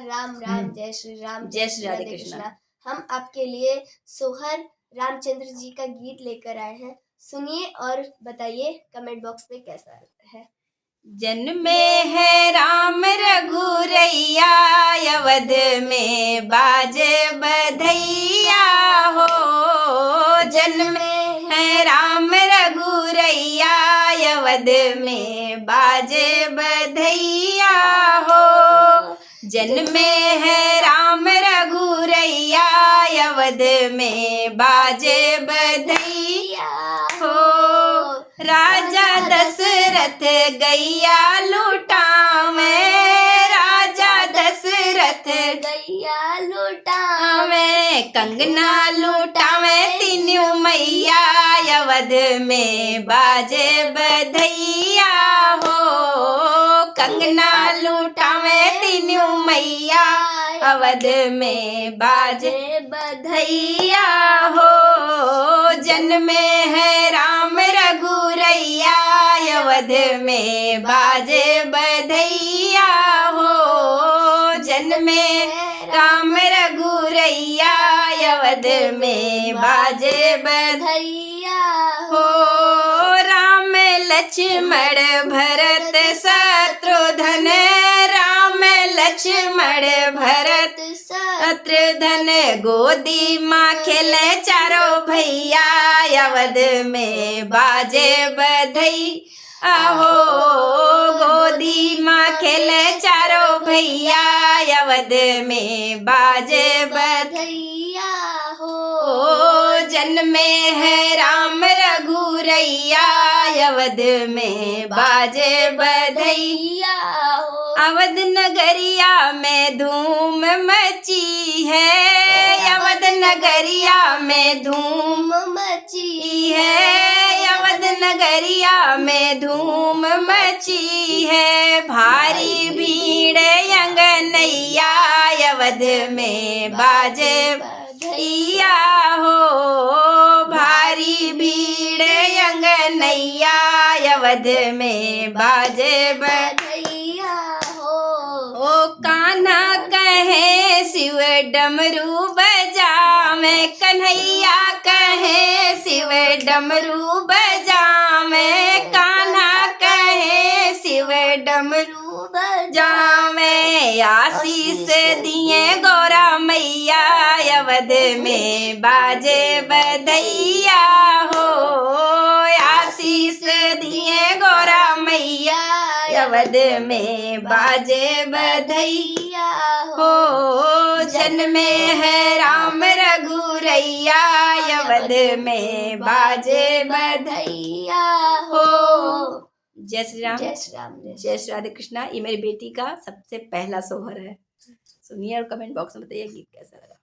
राम राम, जय श्री राम, जय श्री राधे कृष्णा। हम आपके लिए सोहर रामचंद्र जी का गीत लेकर आए हैं। सुनिए और बताइए कमेंट बॉक्स में कैसा है। जन्मे है राम रघुरैया, अवध में बाजे बधैया हो। जन्मे है राम रघुरैया, अवध में बाजे बधैया हो। जन्मे है राम रघुरैया, अवध में बाजे बधैया हो। राजा दशरथ गैया लुटावे, राजा दशरथ गैया लुटावे, कंगना लुटावे तीनों मैया, अवध में बाजे बधैया हो। कंगना लुटावे तीनों मैया, अवध में बाजे बधैया हो। जन्मे है राम रघुरैया, अवध में बाजे बधैया हो। जन्मे राम रघुरैया, अवध में बाजे बधैया हो। राम लक्ष्मण भरत शत्रुघ्न, राम लक्ष्मण भरत शत्रुघ्न, गोदी माँ खेले चारों भैया, अवध में बाजे बधैया हो। गोदी माँ खेले चारों भैया, अवध में बाजे बधैया हो। जन्मे है राम रघुरैया, अवध में बाजे बधैया हो। अवध नगरिया में धूम मची है, अवध नगरिया में धूम मची है। अवध नगरिया में धूम मची है, भारी भीड़ अंगनैया, अवध में बाजे बधैया हो। भारी भीड़ अंगनैया, अवध में बाजे बधैया हो। ओ कान्हा कहे शिव डमरू बजावे, कन्हैया कहे शिव डमरू बजावे। कान्हा कहे शिव डमरू बजावे, आशीष दिए गौरा मैया, अवध में बाजे बधैया हो। आशीष दिए गौरा मैया, अवध में बाजे बधैया हो। जन्मे है राम रघुरैया, अवध में बाजे बधैया हो। जय श्री राम, जय श्री राम, जय श्री राधे कृष्णा। ये मेरी बेटी का सबसे पहला सोहर है। सुनिए और कमेंट बॉक्स में बताइए गीत कैसा लगा।